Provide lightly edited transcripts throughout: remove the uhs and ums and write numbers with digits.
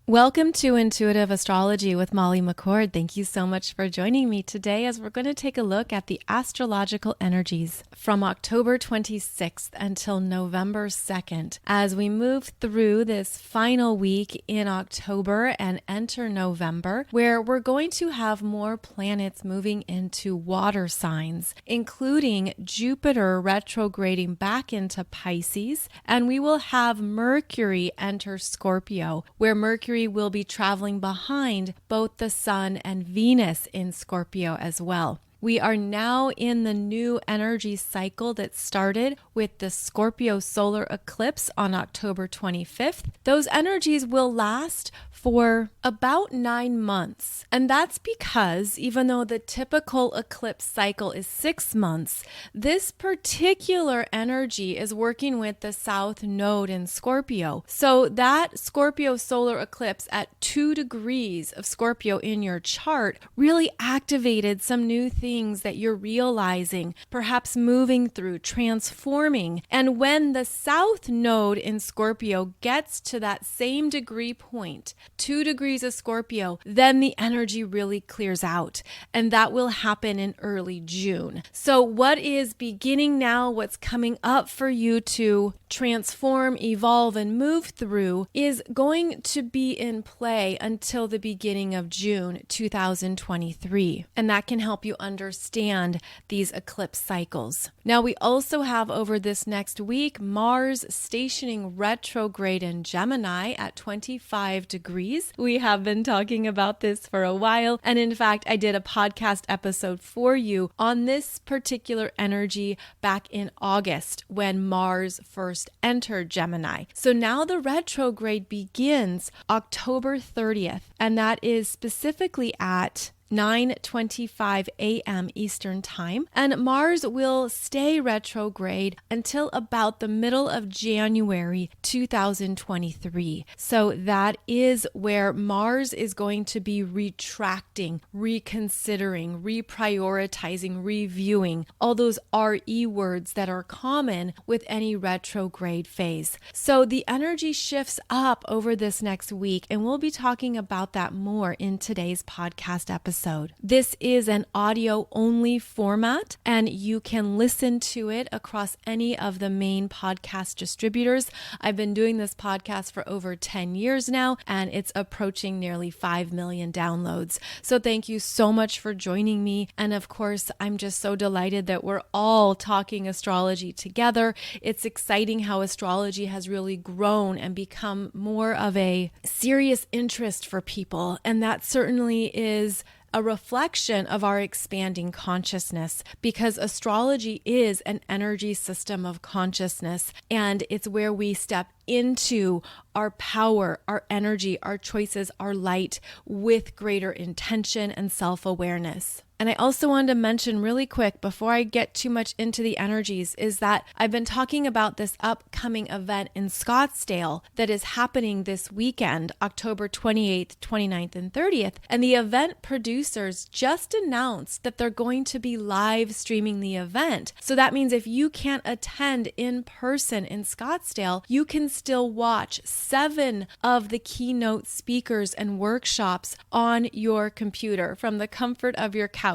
Welcome to Intuitive Astrology with Molly McCord. Thank you so much for joining me today as we're going to take a look at the astrological energies from October 26th until November 2nd as we move through this final week in October and enter November, where we're going to have more planets moving into water signs, including Jupiter retrograding back into Pisces, and we will have Mercury enter Scorpio, where Mercury will be traveling behind both the Sun and Venus in Scorpio as well. We are now in the new energy cycle that started with the Scorpio solar eclipse on October 25th. Those energies will last for about 9 months. And that's because even though the typical eclipse cycle is 6 months, this particular energy is working with the South Node in Scorpio. So that Scorpio solar eclipse at 2 degrees of Scorpio in your chart really activated some new things that you're realizing, perhaps moving through, transforming. And when the South Node in Scorpio gets to that same degree point, 2 degrees of Scorpio, then the energy really clears out. And that will happen in early June. So what is beginning now, what's coming up for you to transform, evolve, and move through is going to be in play until the beginning of June 2023. And that can help you understand these eclipse cycles. Now, we also have over this next week, Mars stationing retrograde in Gemini at 25 degrees. We have been talking about this for a while. And in fact, I did a podcast episode for you on this particular energy back in August when Mars first entered Gemini. So now the retrograde begins October 30th, and that is specifically at 9:25 a.m. Eastern Time, and Mars will stay retrograde until about the middle of January 2023. So that is where Mars is going to be retracting, reconsidering, reprioritizing, reviewing, all those RE words that are common with any retrograde phase. So the energy shifts up over this next week, and we'll be talking about that more in today's podcast episode. This is an audio only format, and you can listen to it across any of the main podcast distributors. I've been doing this podcast for over 10 years now, and it's approaching nearly 5 million downloads. So thank you so much for joining me. And of course, I'm just so delighted that we're all talking astrology together. It's exciting how astrology has really grown and become more of a serious interest for people. And that certainly is a reflection of our expanding consciousness, because astrology is an energy system of consciousness, and it's where we step into our power, our energy, our choices, our light with greater intention and self-awareness. And I also wanted to mention really quick before I get too much into the energies is that I've been talking about this upcoming event in Scottsdale that is happening this weekend, October 28th, 29th, and 30th. And the event producers just announced that they're going to be live streaming the event. So that means if you can't attend in person in Scottsdale, you can still watch 7 of the keynote speakers and workshops on your computer from the comfort of your couch.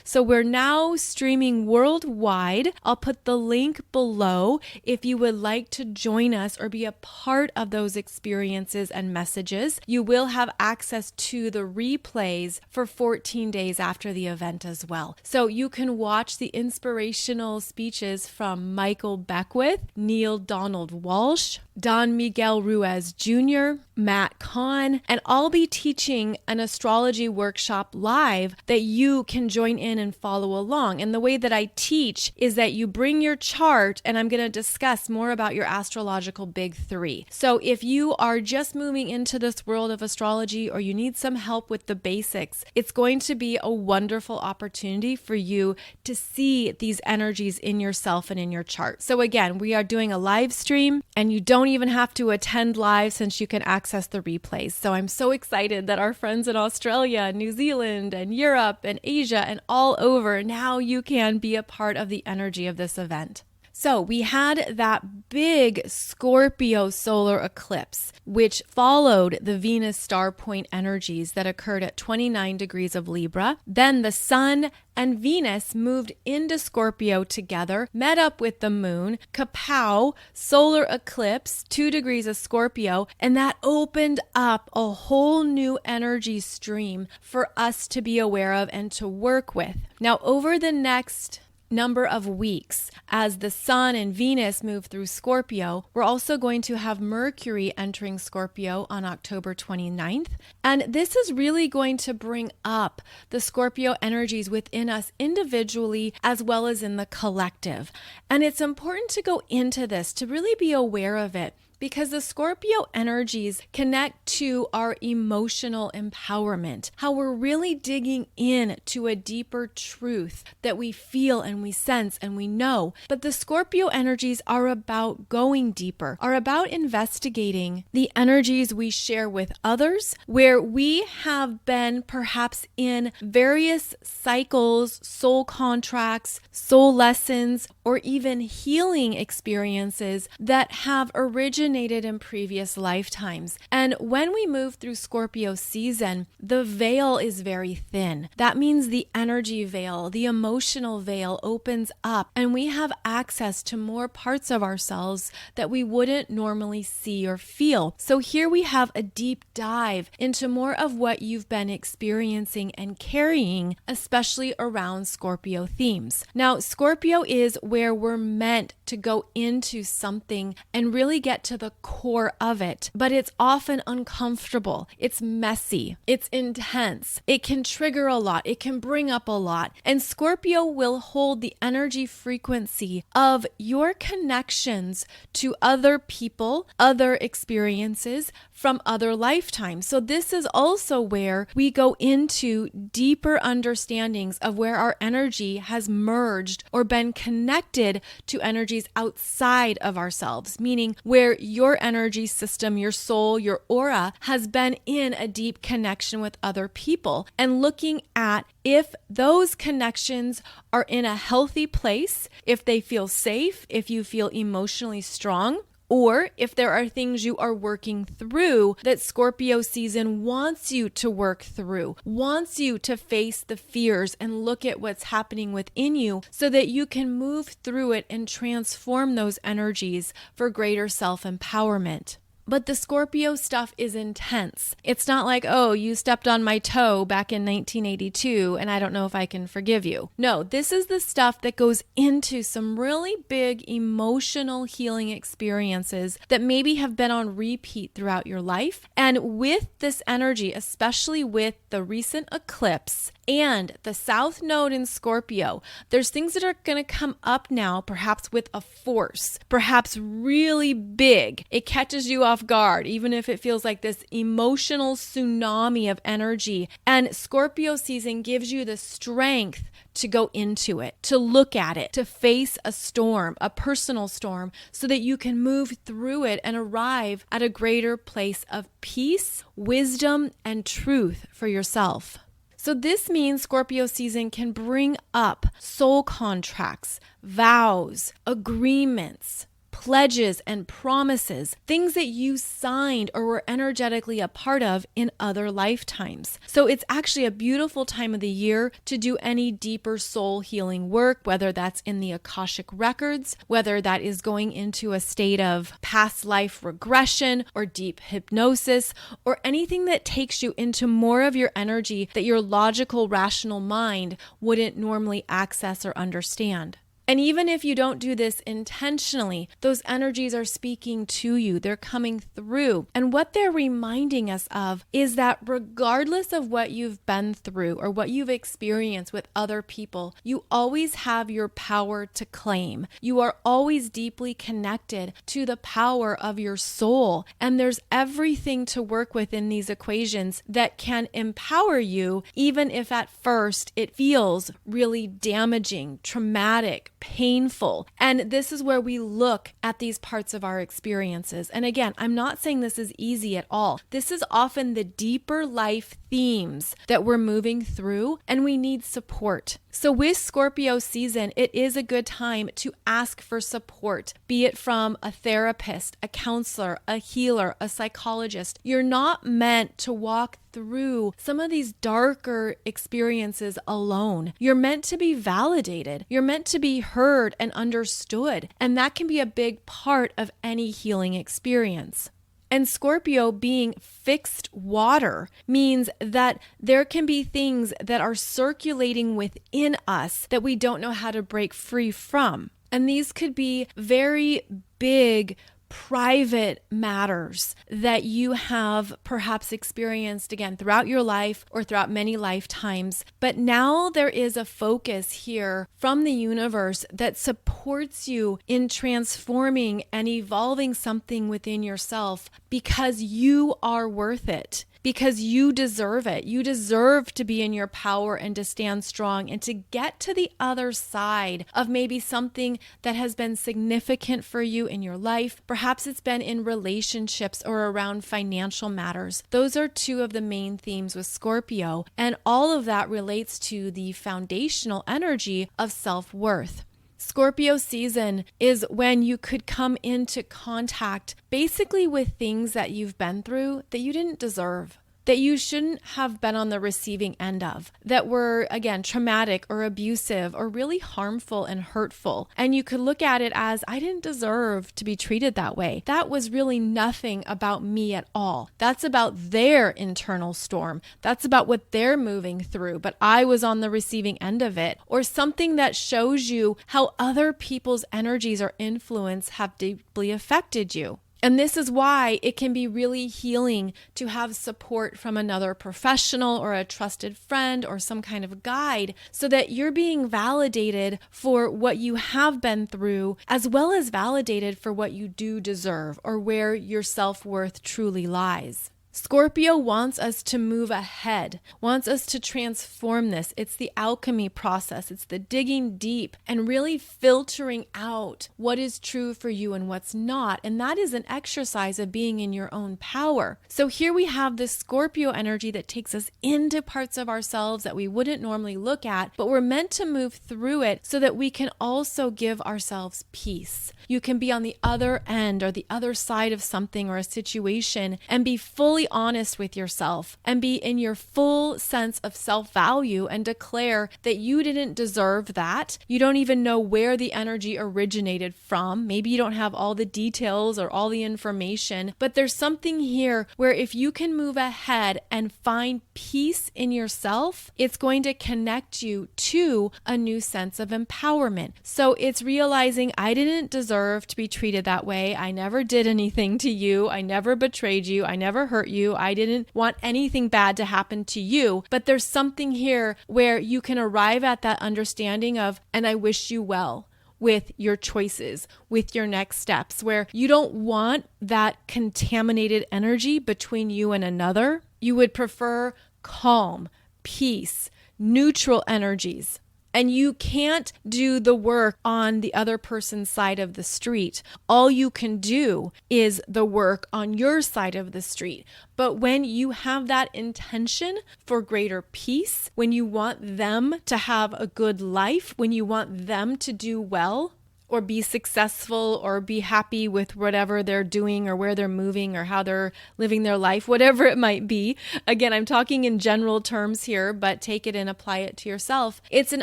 So we're now streaming worldwide. I'll put the link below if you would like to join us or be a part of those experiences and messages. You will have access to the replays for 14 days after the event as well. So you can watch the inspirational speeches from Michael Beckwith, Neil Donald Walsh, Don Miguel Ruiz Jr., Matt Kahn, and I'll be teaching an astrology workshop live that you can join in and follow along. And the way that I teach is that you bring your chart, and I'm going to discuss more about your astrological big 3. So if you are just moving into this world of astrology or you need some help with the basics, it's going to be a wonderful opportunity for you to see these energies in yourself and in your chart. So again, we are doing a live stream, and you don't even have to attend live since you can access the replays. So I'm so excited that our friends in Australia, New Zealand, and Europe, and Asia, and all over, now you can be a part of the energy of this event. So we had that big Scorpio solar eclipse, which followed the Venus star point energies that occurred at 29 degrees of Libra. Then the sun and Venus moved into Scorpio together, met up with the moon, kapow, solar eclipse, 2 degrees of Scorpio, and that opened up a whole new energy stream for us to be aware of and to work with. Now, over the next number of weeks, as the sun and Venus move through Scorpio, we're also going to have Mercury entering Scorpio on October 29th. And this is really going to bring up the Scorpio energies within us individually as well as in the collective. And it's important to go into this to really be aware of it, because the Scorpio energies connect to our emotional empowerment, how we're really digging in to a deeper truth that we feel and we sense and we know. But the Scorpio energies are about going deeper, are about investigating the energies we share with others, where we have been perhaps in various cycles, soul contracts, soul lessons, or even healing experiences that have originated in previous lifetimes. And when we move through Scorpio season, the veil is very thin. That means the energy veil, the emotional veil opens up, and we have access to more parts of ourselves that we wouldn't normally see or feel. So here we have a deep dive into more of what you've been experiencing and carrying, especially around Scorpio themes. Now, Scorpio is where we're meant to go into something and really get to the core of it, but it's often uncomfortable. It's messy. It's intense. It can trigger a lot. It can bring up a lot. And Scorpio will hold the energy frequency of your connections to other people, other experiences from other lifetimes. So this is also where we go into deeper understandings of where our energy has merged or been connected to energies outside of ourselves, meaning where your energy system, your soul, your aura has been in a deep connection with other people, and looking at if those connections are in a healthy place, if they feel safe, if you feel emotionally strong, or if there are things you are working through that Scorpio season wants you to work through, wants you to face the fears and look at what's happening within you so that you can move through it and transform those energies for greater self-empowerment. But the Scorpio stuff is intense. It's not like, oh, you stepped on my toe back in 1982 and I don't know if I can forgive you. No, this is the stuff that goes into some really big emotional healing experiences that maybe have been on repeat throughout your life. And with this energy, especially with the recent eclipse and the South Node in Scorpio, there's things that are going to come up now, perhaps with a force, perhaps really big. It catches you off guard, even if it feels like this emotional tsunami of energy. And Scorpio season gives you the strength to go into it, to look at it, to face a storm, a personal storm, so that you can move through it and arrive at a greater place of peace, wisdom, and truth for yourself. So this means Scorpio season can bring up soul contracts, vows, agreements, pledges and promises, things that you signed or were energetically a part of in other lifetimes. So it's actually a beautiful time of the year to do any deeper soul healing work, whether that's in the Akashic records, whether that is going into a state of past life regression or deep hypnosis, or anything that takes you into more of your energy that your logical, rational mind wouldn't normally access or understand. And even if you don't do this intentionally, those energies are speaking to you. They're coming through. And what they're reminding us of is that regardless of what you've been through or what you've experienced with other people, you always have your power to claim. You are always deeply connected to the power of your soul. And there's everything to work with in these equations that can empower you, even if at first it feels really damaging, traumatic, painful. And this is where we look at these parts of our experiences. And again, I'm not saying this is easy at all. This is often the deeper life themes that we're moving through, and we need support. So with Scorpio season, it is a good time to ask for support, be it from a therapist, a counselor, a healer, a psychologist. You're not meant to walk through some of these darker experiences alone. You're meant to be validated. You're meant to be heard and understood. And that can be a big part of any healing experience. And Scorpio being fixed water means that there can be things that are circulating within us that we don't know how to break free from. And these could be very big, private matters that you have perhaps experienced again throughout your life or throughout many lifetimes. But now there is a focus here from the universe that supports you in transforming and evolving something within yourself because you are worth it. Because you deserve it. You deserve to be in your power and to stand strong and to get to the other side of maybe something that has been significant for you in your life. Perhaps it's been in relationships or around financial matters. Those are two of the main themes with Scorpio, and all of that relates to the foundational energy of self-worth. Scorpio season is when you could come into contact basically with things that you've been through that you didn't deserve, that you shouldn't have been on the receiving end of, that were, again, traumatic or abusive or really harmful and hurtful. And you could look at it as, I didn't deserve to be treated that way. That was really nothing about me at all. That's about their internal storm. That's about what they're moving through, but I was on the receiving end of it. Or something that shows you how other people's energies or influence have deeply affected you. And this is why it can be really healing to have support from another professional or a trusted friend or some kind of guide so that you're being validated for what you have been through, as well as validated for what you do deserve or where your self-worth truly lies. Scorpio wants us to move ahead, wants us to transform this. It's the alchemy process. It's the digging deep and really filtering out what is true for you and what's not. And that is an exercise of being in your own power. So here we have this Scorpio energy that takes us into parts of ourselves that we wouldn't normally look at, but we're meant to move through it so that we can also give ourselves peace. You can be on the other end or the other side of something or a situation and be fully honest with yourself and be in your full sense of self-value and declare that you didn't deserve that. You don't even know where the energy originated from. Maybe you don't have all the details or all the information, but there's something here where if you can move ahead and find peace in yourself, it's going to connect you to a new sense of empowerment. So it's realizing I didn't deserve to be treated that way. I never did anything to you. I never betrayed you. I never hurt you. I didn't want anything bad to happen to you. But there's something here where you can arrive at that understanding of, and I wish you well with your choices, with your next steps, where you don't want that contaminated energy between you and another. You would prefer calm, peace, neutral energies. And you can't do the work on the other person's side of the street. All you can do is the work on your side of the street. But when you have that intention for greater peace, when you want them to have a good life, when you want them to do well, or be successful or be happy with whatever they're doing or where they're moving or how they're living their life, whatever it might be. Again, I'm talking in general terms here, but take it and apply it to yourself. It's an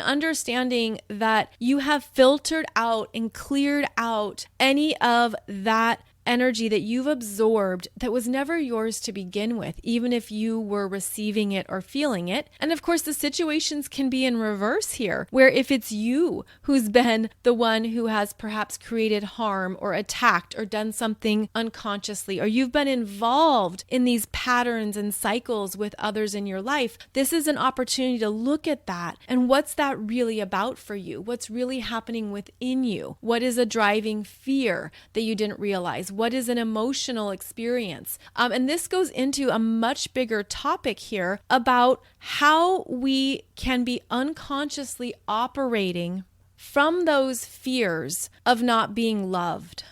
understanding that you have filtered out and cleared out any of that energy that you've absorbed that was never yours to begin with, even if you were receiving it or feeling it. And of course, the situations can be in reverse here, where if it's you who's been the one who has perhaps created harm or attacked or done something unconsciously, or you've been involved in these patterns and cycles with others in your life, this is an opportunity to look at that. And what's that really about for you? What's really happening within you? What is a driving fear that you didn't realize? What is an emotional experience? And this goes into a much bigger topic here about how we can be unconsciously operating from those fears of not being loved,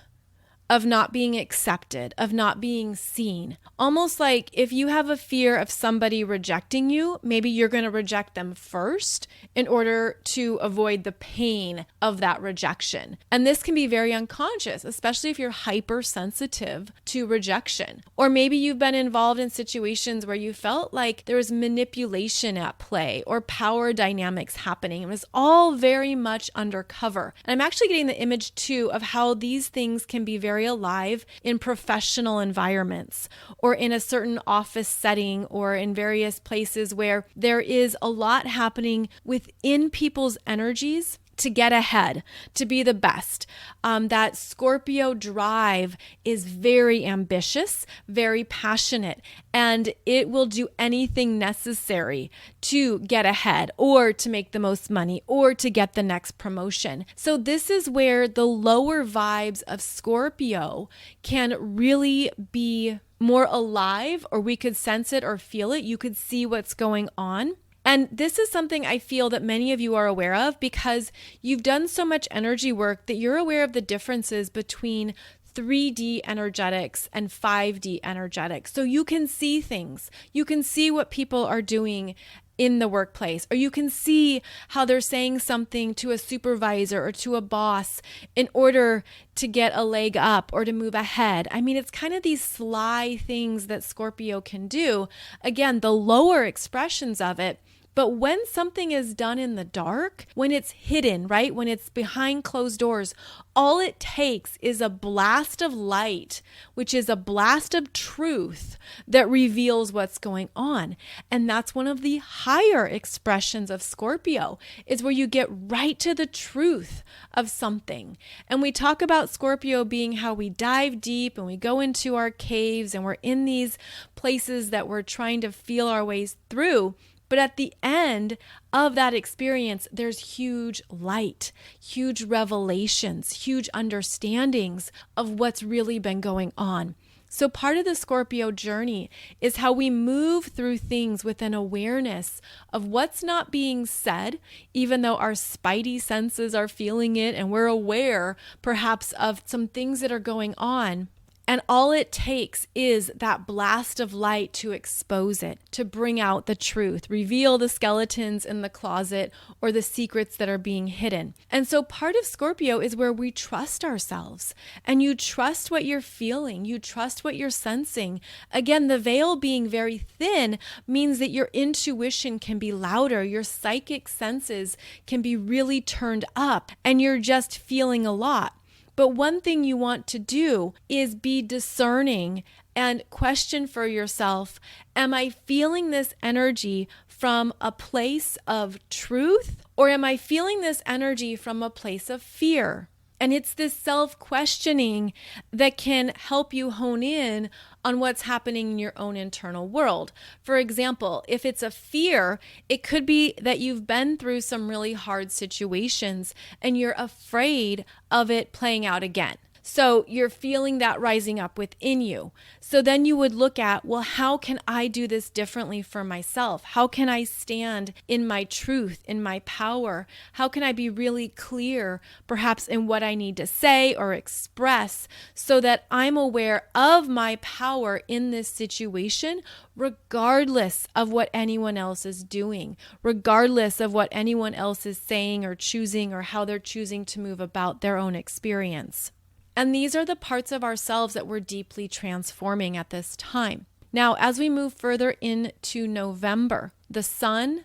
of not being accepted, of not being seen. Almost like if you have a fear of somebody rejecting you, maybe you're going to reject them first in order to avoid the pain of that rejection. And this can be very unconscious, especially if you're hypersensitive to rejection. Or maybe you've been involved in situations where you felt like there was manipulation at play or power dynamics happening. It was all very much undercover. And I'm actually getting the image too of how these things can be very alive in professional environments or in a certain office setting or in various places where there is a lot happening within people's energies to get ahead, to be the best. That Scorpio drive is very ambitious, very passionate, and it will do anything necessary to get ahead or to make the most money or to get the next promotion. So this is where the lower vibes of Scorpio can really be more alive, or we could sense it or feel it. You could see what's going on. And this is something I feel that many of you are aware of because you've done so much energy work that you're aware of the differences between 3D energetics and 5D energetics. So you can see things. You can see what people are doing in the workplace, or you can see how they're saying something to a supervisor or to a boss in order to get a leg up or to move ahead. I mean, it's kind of these sly things that Scorpio can do. Again, the lower expressions of it. But when something is done in the dark, when it's hidden, right? When it's behind closed doors, all it takes is a blast of light, which is a blast of truth that reveals what's going on. And that's one of the higher expressions of Scorpio, is where you get right to the truth of something. And we talk about Scorpio being how we dive deep and we go into our caves and we're in these places that we're trying to feel our ways through. But at the end of that experience, there's huge light, huge revelations, huge understandings of what's really been going on. So part of the Scorpio journey is how we move through things with an awareness of what's not being said, even though our spidey senses are feeling it and we're aware perhaps of some things that are going on. And all it takes is that blast of light to expose it, to bring out the truth, reveal the skeletons in the closet or the secrets that are being hidden. And so part of Scorpio is where we trust ourselves, and you trust what you're feeling, you trust what you're sensing. Again, the veil being very thin means that your intuition can be louder, your psychic senses can be really turned up, and you're just feeling a lot. But one thing you want to do is be discerning and question for yourself, am I feeling this energy from a place of truth, or am I feeling this energy from a place of fear? And it's this self-questioning that can help you hone in on what's happening in your own internal world. For example, if it's a fear, it could be that you've been through some really hard situations and you're afraid of it playing out again. So you're feeling that rising up within you. So then you would look at, well, how can I do this differently for myself? How can I stand in my truth, in my power? How can I be really clear, perhaps in what I need to say or express, so that I'm aware of my power in this situation, regardless of what anyone else is doing, regardless of what anyone else is saying or choosing or how they're choosing to move about their own experience. And these are the parts of ourselves that we're deeply transforming at this time. Now, as we move further into November, the Sun,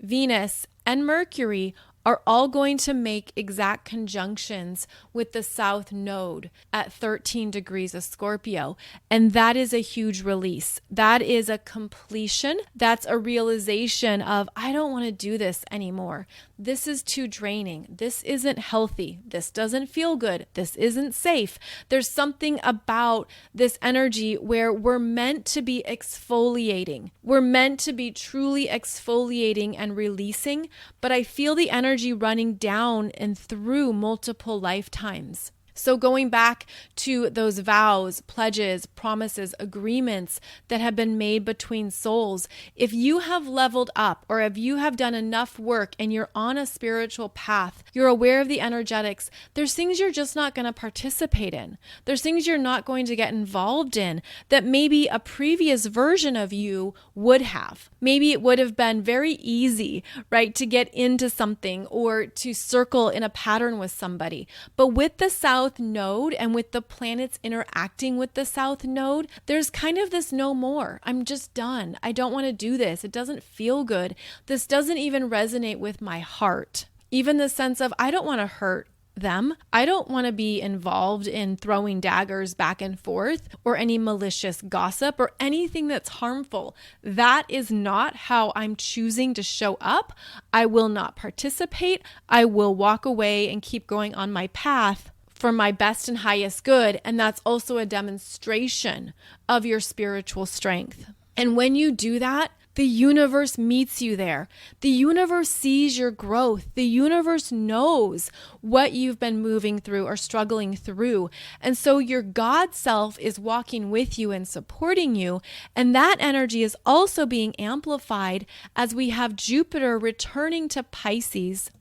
Venus, and Mercury are all going to make exact conjunctions with the South Node at 13 degrees of Scorpio. And that is a huge release. That is a completion. That's a realization of, I don't want to do this anymore. This is too draining. This isn't healthy. This doesn't feel good. This isn't safe. There's something about this energy where we're meant to be exfoliating. We're meant to be truly exfoliating and releasing, but I feel the energy running down and through multiple lifetimes. So going back to those vows, pledges, promises, agreements that have been made between souls, if you have leveled up or if you have done enough work and you're on a spiritual path, you're aware of the energetics, there's things you're just not going to participate in. There's things you're not going to get involved in that maybe a previous version of you would have. Maybe it would have been very easy, right, to get into something or to circle in a pattern with somebody. But with the South Node and with the planets interacting with the South Node, there's kind of this no more. I'm just done. I don't want to do this. It doesn't feel good. This doesn't even resonate with my heart. Even the sense of, I don't want to hurt them. I don't want to be involved in throwing daggers back and forth or any malicious gossip or anything that's harmful. That is not how I'm choosing to show up. I will not participate. I will walk away and keep going on my path for my best and highest good. And that's also a demonstration of your spiritual strength. And when you do that, the universe meets you there. The universe sees your growth. The universe knows what you've been moving through or struggling through. And so your God self is walking with you and supporting you. And that energy is also being amplified as we have Jupiter returning to Pisces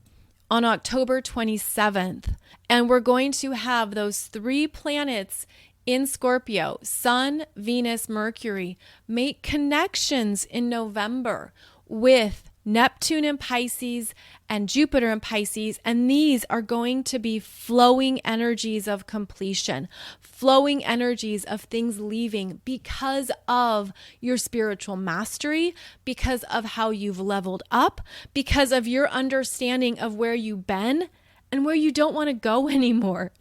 on October 27th. And we're going to have those 3 planets in Scorpio, Sun, Venus, Mercury, make connections in November with Neptune in Pisces and Jupiter in Pisces. And these are going to be flowing energies of completion, flowing energies of things leaving because of your spiritual mastery, because of how you've leveled up, because of your understanding of where you've been and where you don't want to go anymore.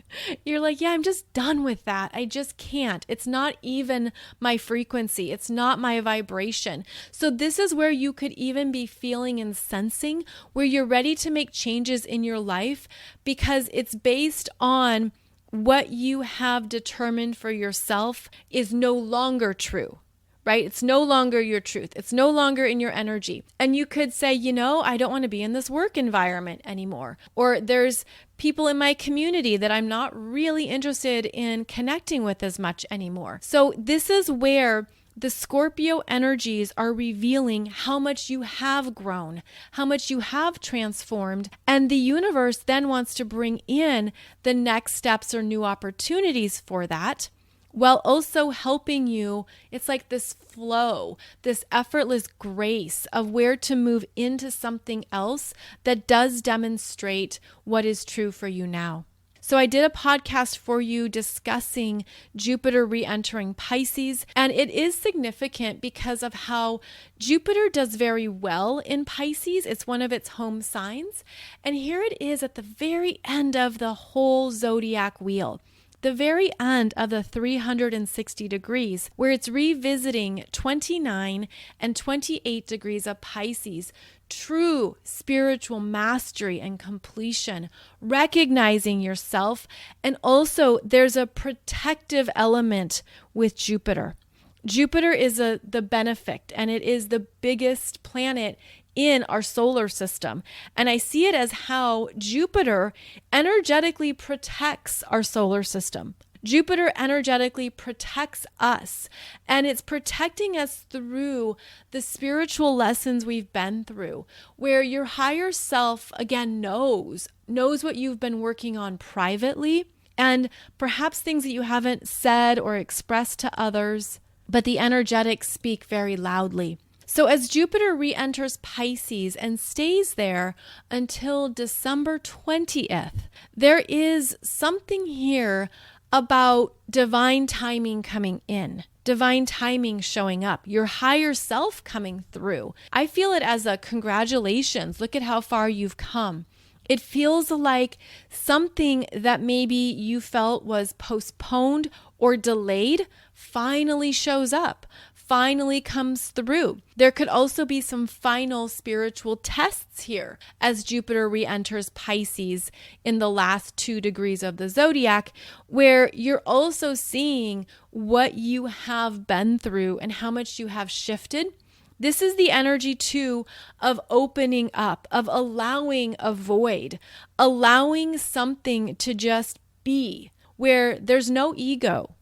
You're like, yeah, I'm just done with that. I just can't. It's not even my frequency. It's not my vibration. So this is where you could even be feeling and sensing where you're ready to make changes in your life because it's based on what you have determined for yourself is no longer true. Right? It's no longer your truth. It's no longer in your energy. And you could say, I don't want to be in this work environment anymore. Or there's people in my community that I'm not really interested in connecting with as much anymore. So this is where the Scorpio energies are revealing how much you have grown, how much you have transformed. And the universe then wants to bring in the next steps or new opportunities for that, while also helping you. It's like this flow, this effortless grace of where to move into something else that does demonstrate what is true for you now. So I did a podcast for you discussing Jupiter re-entering Pisces, and it is significant because of how Jupiter does very well in Pisces. It's one of its home signs. And here it is at the very end of the whole zodiac wheel. The very end of the 360 degrees, where it's revisiting 29 and 28 degrees of Pisces, true spiritual mastery and completion, recognizing yourself. And also there's a protective element with Jupiter. Jupiter is the benefic, and it is the biggest planet in our solar system. And I see it as how Jupiter energetically protects our solar system. Jupiter energetically protects us, and it's protecting us through the spiritual lessons we've been through, where your higher self, again, knows what you've been working on privately, and perhaps things that you haven't said or expressed to others, but the energetics speak very loudly. So as Jupiter re-enters Pisces and stays there until December 20th, there is something here about divine timing coming in, divine timing showing up, your higher self coming through. I feel it as a congratulations. Look at how far you've come. It feels like something that maybe you felt was postponed or delayed finally shows up, finally comes through. There could also be some final spiritual tests here as Jupiter re-enters Pisces in the last 2 degrees of the zodiac, where you're also seeing what you have been through and how much you have shifted. This is the energy too of opening up, of allowing a void, allowing something to just be where there's no ego.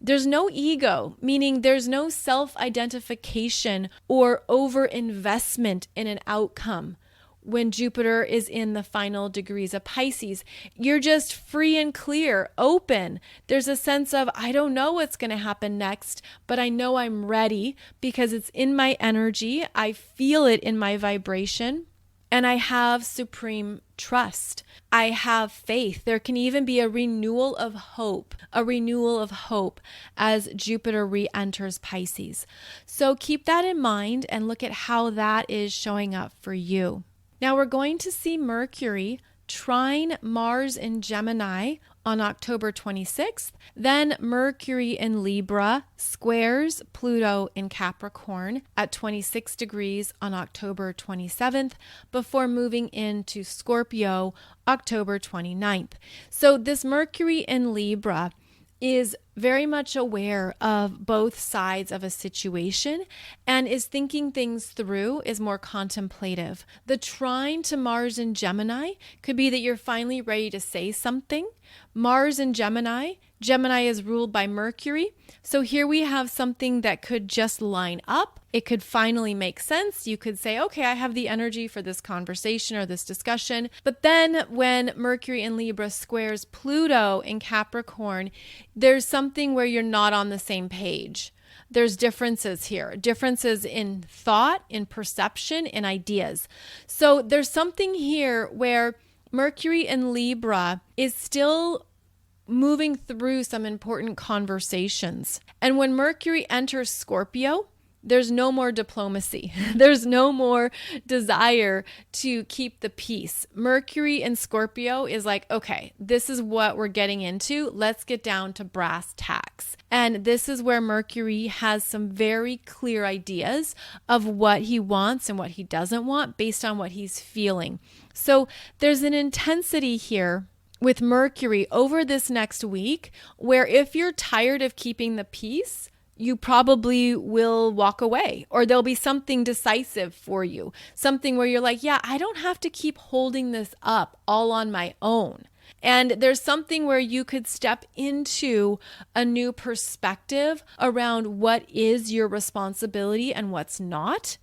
There's no ego, meaning there's no self-identification or over-investment in an outcome. When Jupiter is in the final degrees of Pisces, you're just free and clear, open. There's a sense of, I don't know what's going to happen next, but I know I'm ready because it's in my energy. I feel it in my vibration. And I have supreme trust. I have faith. There can even be a renewal of hope as Jupiter re-enters Pisces. So keep that in mind and look at how that is showing up for you. Now we're going to see Mercury trine Mars in Gemini on October 26th. Then Mercury in Libra squares Pluto in Capricorn at 26 degrees on October 27th before moving into Scorpio October 29th. So this Mercury in Libra is very much aware of both sides of a situation and is thinking things through, is more contemplative. The trine to Mars in Gemini could be that you're finally ready to say something. Mars in Gemini is ruled by Mercury. So here we have something that could just line up. It could finally make sense. You could say, okay, I have the energy for this conversation or this discussion. But then when Mercury in Libra squares Pluto in Capricorn, there's something where you're not on the same page. There's differences here, differences in thought, in perception, in ideas. So there's something here where Mercury in Libra is still moving through some important conversations. And when Mercury enters Scorpio, there's no more diplomacy. There's no more desire to keep the peace. Mercury in Scorpio is like, okay, this is what we're getting into. Let's get down to brass tacks. And this is where Mercury has some very clear ideas of what he wants and what he doesn't want based on what he's feeling. So there's an intensity here with Mercury over this next week where if you're tired of keeping the peace, you probably will walk away, or there'll be something decisive for you, something where you're like, yeah, I don't have to keep holding this up all on my own. And there's something where you could step into a new perspective around what is your responsibility and what's not.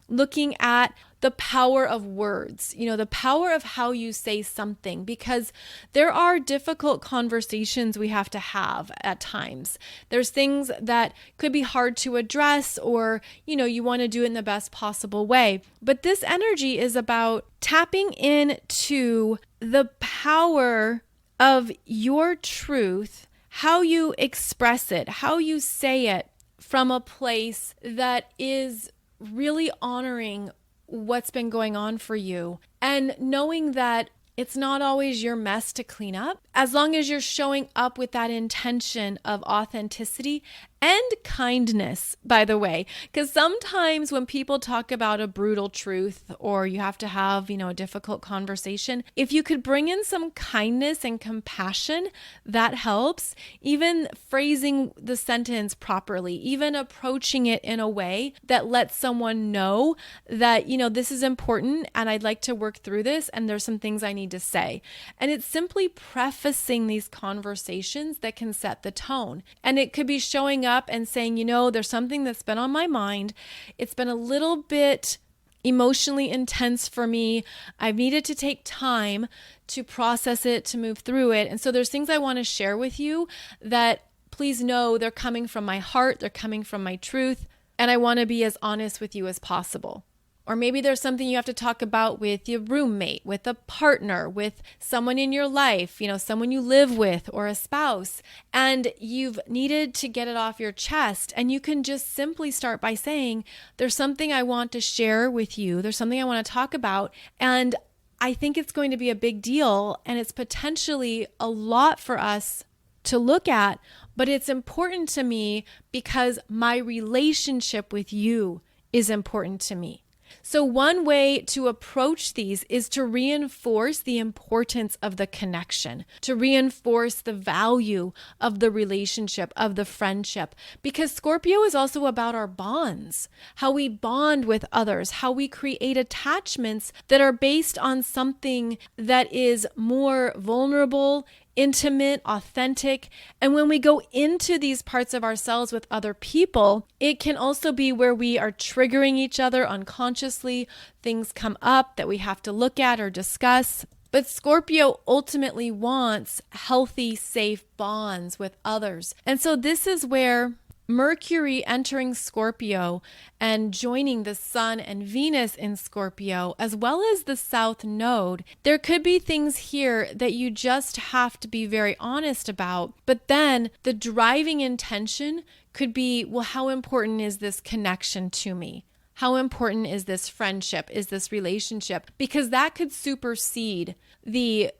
Looking at the power of words, the power of how you say something, because there are difficult conversations we have to have at times. There's things that could be hard to address, or, you want to do it in the best possible way. But this energy is about tapping into the power of your truth, how you express it, how you say it from a place that is really honoring what's been going on for you and knowing that it's not always your mess to clean up, as long as you're showing up with that intention of authenticity and kindness, by the way, because sometimes when people talk about a brutal truth or you have to have, a difficult conversation, if you could bring in some kindness and compassion, that helps. Even phrasing the sentence properly, even approaching it in a way that lets someone know that, this is important and I'd like to work through this and there's some things I need to say. And it's simply prefacing these conversations that can set the tone. And it could be showing up and saying, there's something that's been on my mind. It's been a little bit emotionally intense for me. I've needed to take time to process it, to move through it. And so there's things I want to share with you that please know they're coming from my heart, they're coming from my truth, and I want to be as honest with you as possible. Or maybe there's something you have to talk about with your roommate, with a partner, with someone in your life, someone you live with or a spouse, and you've needed to get it off your chest. And you can just simply start by saying, there's something I want to share with you. There's something I want to talk about. And I think it's going to be a big deal. And it's potentially a lot for us to look at, but it's important to me because my relationship with you is important to me. So one way to approach these is to reinforce the importance of the connection, to reinforce the value of the relationship, of the friendship, because Scorpio is also about our bonds, how we bond with others, how we create attachments that are based on something that is more vulnerable, intimate, authentic. And when we go into these parts of ourselves with other people, it can also be where we are triggering each other unconsciously. Things come up that we have to look at or discuss. But Scorpio ultimately wants healthy, safe bonds with others. And so this is where Mercury entering Scorpio and joining the Sun and Venus in Scorpio, as well as the South Node, there could be things here that you just have to be very honest about. But then the driving intention could be, well, how important is this connection to me? How important is this friendship? Is this relationship? Because that could supersede the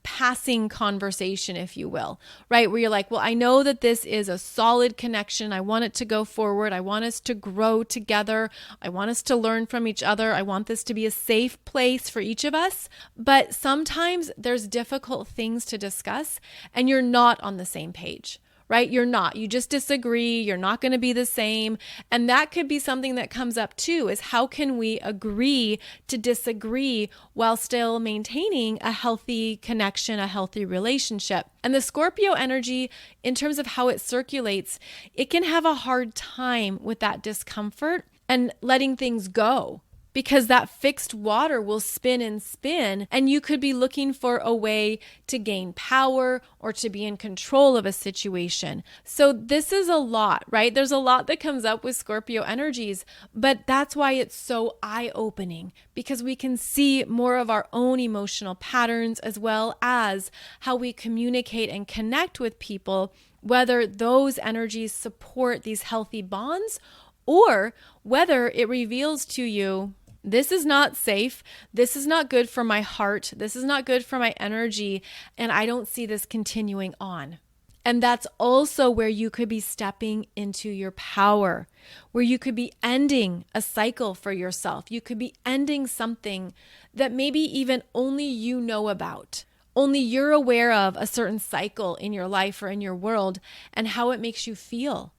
passing conversation, if you will, right? Where you're like, well, I know that this is a solid connection. I want it to go forward. I want us to grow together. I want us to learn from each other. I want this to be a safe place for each of us. But sometimes there's difficult things to discuss and you're not on the same page. Right? You're not. You just disagree. You're not going to be the same. And that could be something that comes up too, is how can we agree to disagree while still maintaining a healthy connection, a healthy relationship? And the Scorpio energy, in terms of how it circulates, it can have a hard time with that discomfort and letting things go. Because that fixed water will spin and spin, and you could be looking for a way to gain power or to be in control of a situation. So this is a lot, right? There's a lot that comes up with Scorpio energies, but that's why it's so eye-opening, because we can see more of our own emotional patterns as well as how we communicate and connect with people, whether those energies support these healthy bonds or whether it reveals to you, this is not safe. This is not good for my heart. This is not good for my energy. And I don't see this continuing on. And that's also where you could be stepping into your power, where you could be ending a cycle for yourself. You could be ending something that maybe even only you know about. Only you're aware of a certain cycle in your life or in your world and how it makes you feel.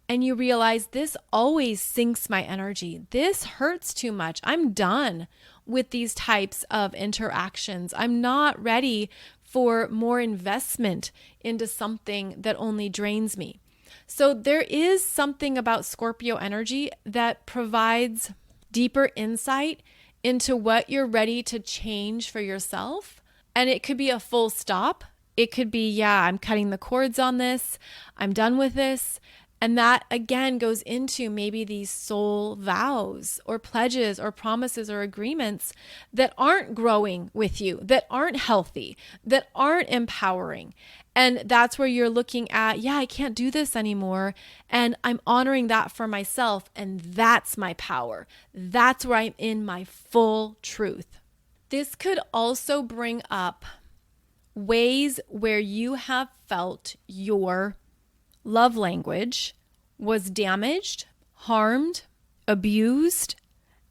And you realize this always sinks my energy. This hurts too much. I'm done with these types of interactions. I'm not ready for more investment into something that only drains me. So there is something about Scorpio energy that provides deeper insight into what you're ready to change for yourself. And it could be a full stop. It could be, yeah, I'm cutting the cords on this. I'm done with this. And that again goes into maybe these soul vows or pledges or promises or agreements that aren't growing with you, that aren't healthy, that aren't empowering. And that's where you're looking at, yeah, I can't do this anymore. And I'm honoring that for myself. And that's my power. That's where I'm in my full truth. This could also bring up ways where you have felt your love language was damaged, harmed, abused.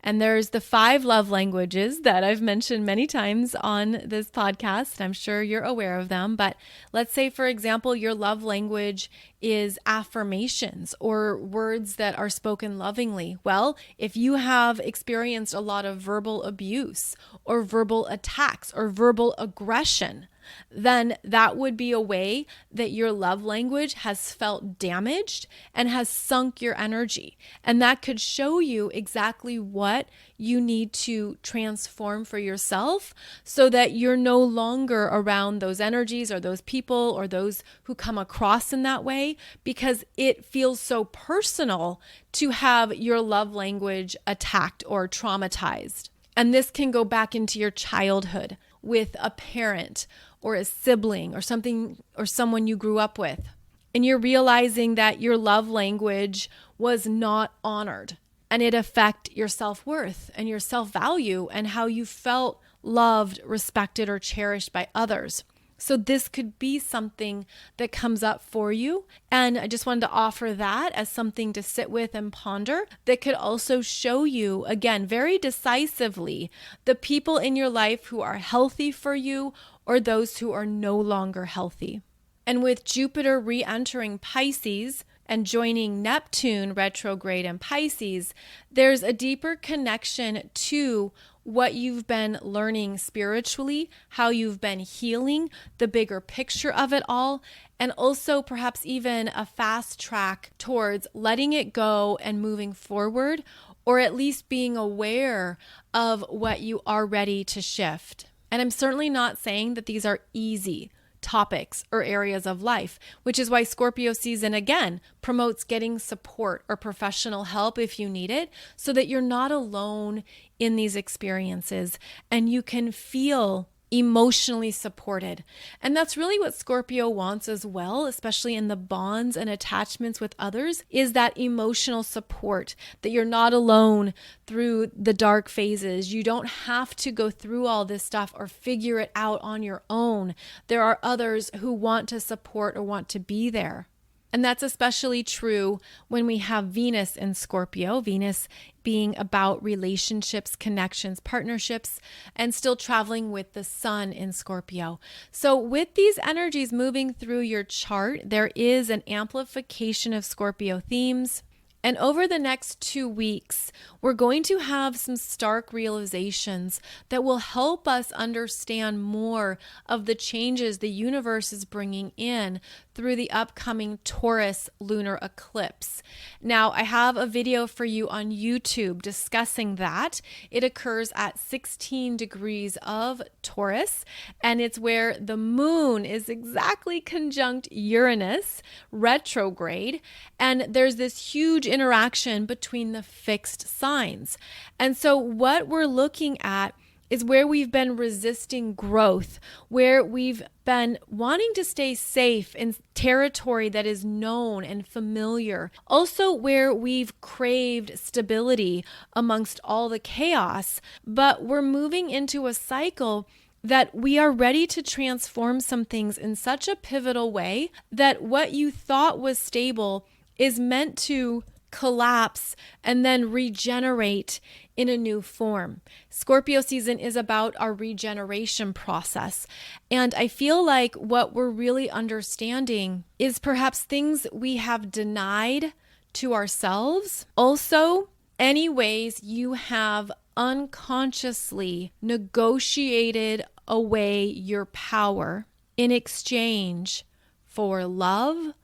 And there's the 5 love languages that I've mentioned many times on this podcast. I'm sure you're aware of them. But let's say, for example, your love language is affirmations or words that are spoken lovingly. Well, if you have experienced a lot of verbal abuse or verbal attacks or verbal aggression, then that would be a way that your love language has felt damaged and has sunk your energy. And that could show you exactly what you need to transform for yourself so that you're no longer around those energies or those people or those who come across in that way, because it feels so personal to have your love language attacked or traumatized. And this can go back into your childhood with a parent or a sibling or something or someone you grew up with. And you're realizing that your love language was not honored and it affected your self-worth and your self-value and how you felt loved, respected, or cherished by others. So this could be something that comes up for you. And I just wanted to offer that as something to sit with and ponder that could also show you, again, very decisively, the people in your life who are healthy for you or those who are no longer healthy. And with Jupiter re-entering Pisces and joining Neptune retrograde in Pisces, there's a deeper connection to what you've been learning spiritually, how you've been healing, the bigger picture of it all, and also perhaps even a fast track towards letting it go and moving forward, or at least being aware of what you are ready to shift. And I'm certainly not saying that these are easy topics or areas of life, which is why Scorpio season again promotes getting support or professional help if you need it, so that you're not alone in these experiences and you can feel emotionally supported. And that's really what Scorpio wants as well, especially in the bonds and attachments with others, is that emotional support, that you're not alone through the dark phases. You don't have to go through all this stuff or figure it out on your own. There are others who want to support or want to be there. And that's especially true when we have Venus in Scorpio, Venus being about relationships, connections, partnerships, and still traveling with the sun in Scorpio. So with these energies moving through your chart, there is an amplification of Scorpio themes. And over the next 2 weeks, we're going to have some stark realizations that will help us understand more of the changes the universe is bringing in through the upcoming Taurus lunar eclipse. Now, I have a video for you on YouTube discussing that. It occurs at 16 degrees of Taurus, and it's where the moon is exactly conjunct Uranus retrograde, and there's this huge interaction between the fixed signs. And so what we're looking at is where we've been resisting growth, where we've been wanting to stay safe in territory that is known and familiar. Also where we've craved stability amongst all the chaos, but we're moving into a cycle that we are ready to transform some things in such a pivotal way that what you thought was stable is meant to collapse and then regenerate in a new form. Scorpio season is about our regeneration process. And I feel like what we're really understanding is perhaps things we have denied to ourselves. Also, any ways you have unconsciously negotiated away your power in exchange for love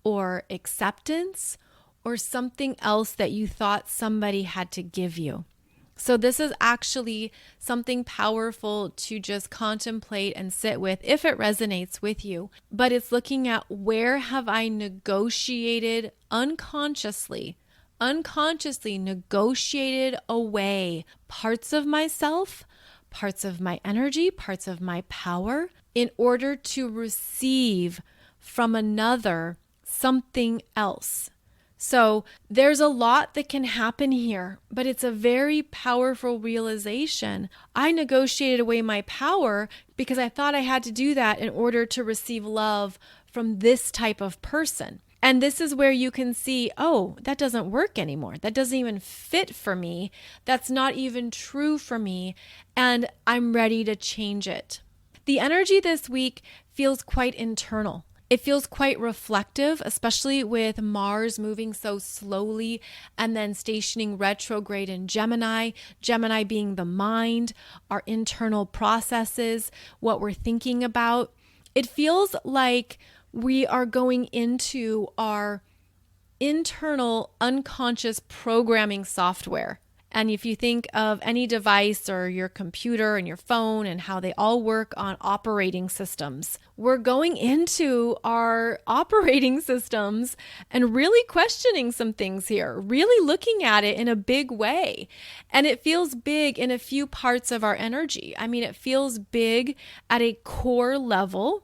or acceptance or something else that you thought somebody had to give you. So this is actually something powerful to just contemplate and sit with if it resonates with you. But it's looking at, where have I negotiated unconsciously negotiated away parts of myself, parts of my energy, parts of my power, in order to receive from another something else. So there's a lot that can happen here, but it's a very powerful realization. I negotiated away my power because I thought I had to do that in order to receive love from this type of person. And this is where you can see, oh, that doesn't work anymore. That doesn't even fit for me. That's not even true for me. And I'm ready to change it. The energy this week feels quite internal. It feels quite reflective, especially with Mars moving so slowly and then stationing retrograde in Gemini. Gemini being the mind, our internal processes, what we're thinking about. It feels like we are going into our internal unconscious programming software. And if you think of any device or your computer and your phone and how they all work on operating systems, we're going into our operating systems and really questioning some things here, really looking at it in a big way. And it feels big in a few parts of our energy. I mean, it feels big at a core level.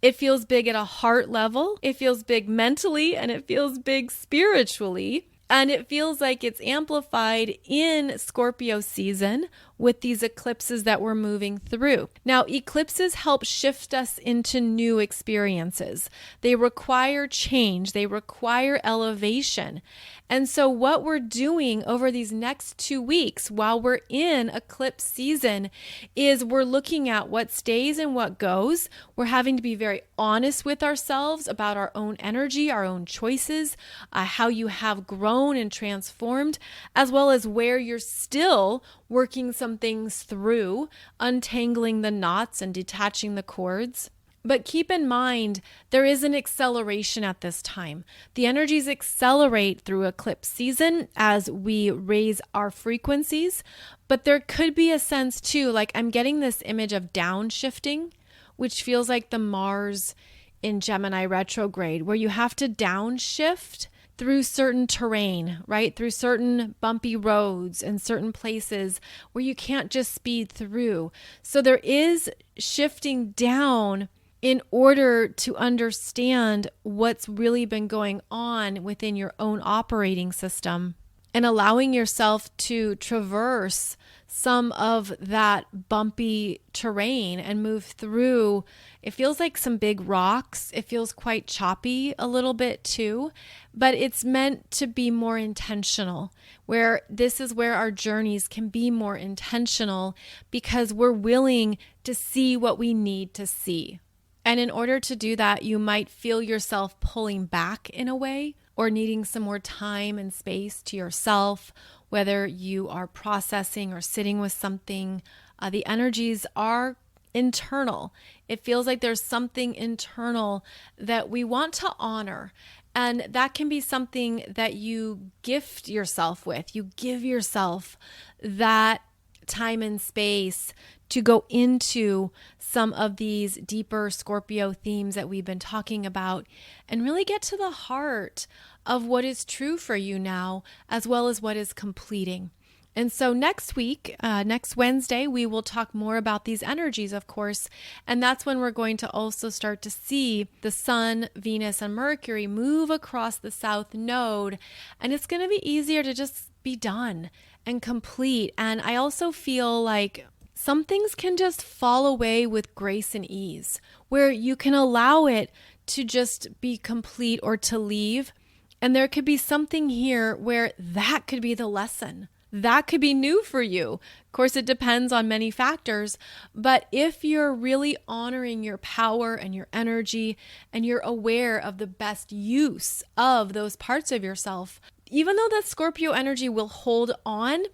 It feels big at a heart level. It feels big mentally, and it feels big spiritually. And it feels like it's amplified in Scorpio season with these eclipses that we're moving through. Now, eclipses help shift us into new experiences. They require change, they require elevation. And so what we're doing over these next 2 weeks while we're in eclipse season is we're looking at what stays and what goes. We're having to be very honest with ourselves about our own energy, our own choices, how you have grown and transformed, as well as where you're still working some things through, untangling the knots and detaching the cords. But keep in mind, there is an acceleration at this time. The energies accelerate through eclipse season as we raise our frequencies, but there could be a sense too, like I'm getting this image of downshifting, which feels like the Mars in Gemini retrograde, where you have to downshift through certain terrain, right? Through certain bumpy roads and certain places where you can't just speed through. So there is shifting down in order to understand what's really been going on within your own operating system and allowing yourself to traverse some of that bumpy terrain and move through. It feels like some big rocks. It feels quite choppy a little bit too, but it's meant to be more intentional, where this is where our journeys can be more intentional because we're willing to see what we need to see. And in order to do that, you might feel yourself pulling back in a way or needing some more time and space to yourself, whether you are processing or sitting with something. The energies are internal. It feels like there's something internal that we want to honor. And that can be something that you gift yourself with. You give yourself that time and space to go into some of these deeper Scorpio themes that we've been talking about and really get to the heart of what is true for you now, as well as what is completing. And so next week, next Wednesday, we will talk more about these energies, of course, and that's when we're going to also start to see the Sun, Venus, and Mercury move across the South Node, and it's going to be easier to just be done and complete. And I also feel like some things can just fall away with grace and ease, where you can allow it to just be complete or to leave. And there could be something here where that could be the lesson. That could be new for you. Of course, it depends on many factors, but if you're really honoring your power and your energy and you're aware of the best use of those parts of yourself, even though that Scorpio energy will hold on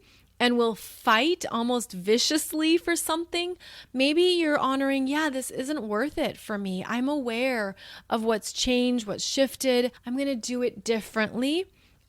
and will fight almost viciously for something, maybe you're honoring, yeah, this isn't worth it for me. I'm aware of what's changed, what's shifted. I'm going to do it differently.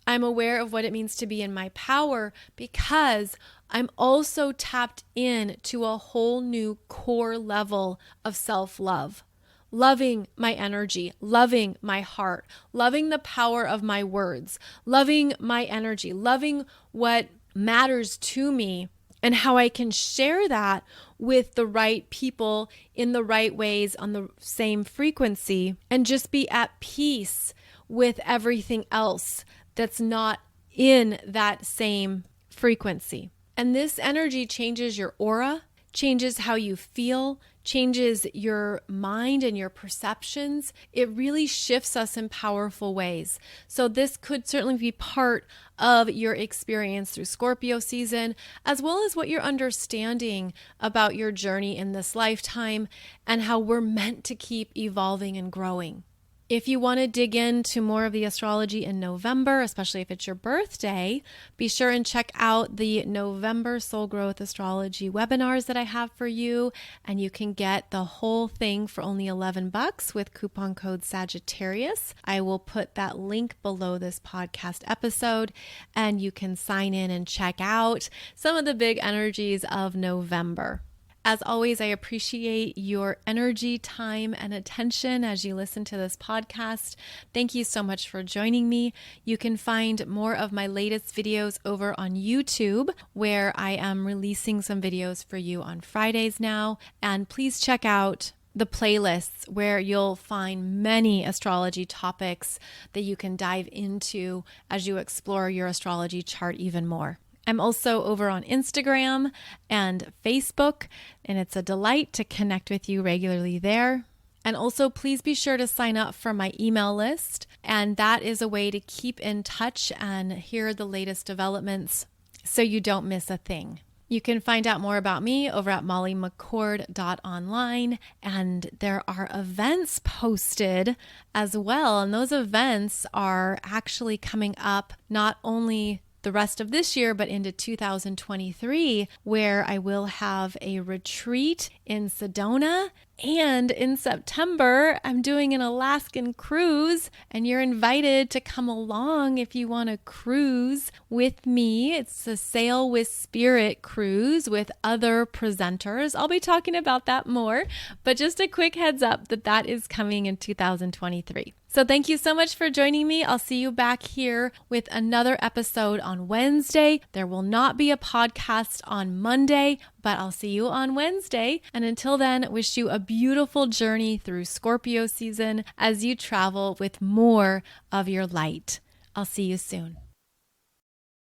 I'm aware of what it means to be in my power because I'm also tapped in to a whole new core level of self-love. Loving my energy, loving my heart, loving the power of my words, loving my energy, loving what matters to me and how I can share that with the right people in the right ways on the same frequency and just be at peace with everything else that's not in that same frequency. And this energy changes your aura, changes how you feel, changes your mind and your perceptions. It really shifts us in powerful ways. So this could certainly be part of your experience through Scorpio season, as well as what you're understanding about your journey in this lifetime and how we're meant to keep evolving and growing. If you want to dig into more of the astrology in November, especially if it's your birthday, be sure and check out the November Soul Growth Astrology webinars that I have for you. And you can get the whole thing for only $11 with coupon code Sagittarius. I will put that link below this podcast episode, and you can sign in and check out some of the big energies of November. As always, I appreciate your energy, time, and attention as you listen to this podcast. Thank you so much for joining me. You can find more of my latest videos over on YouTube, where I am releasing some videos for you on Fridays now. And please check out the playlists where you'll find many astrology topics that you can dive into as you explore your astrology chart even more. I'm also over on Instagram and Facebook, and it's a delight to connect with you regularly there. And also, please be sure to sign up for my email list. And that is a way to keep in touch and hear the latest developments so you don't miss a thing. You can find out more about me over at mollymccord.online, and there are events posted as well. And those events are actually coming up not only the rest of this year, but into 2023, where I will have a retreat in Sedona. And in September, I'm doing an Alaskan cruise, and you're invited to come along if you want to cruise with me. It's a Sail with Spirit cruise with other presenters. I'll be talking about that more, but just a quick heads up that that is coming in 2023. So thank you so much for joining me. I'll see you back here with another episode on Wednesday. There will not be a podcast on Monday, but I'll see you on Wednesday. And until then, wish you a beautiful journey through Scorpio season as you travel with more of your light. I'll see you soon.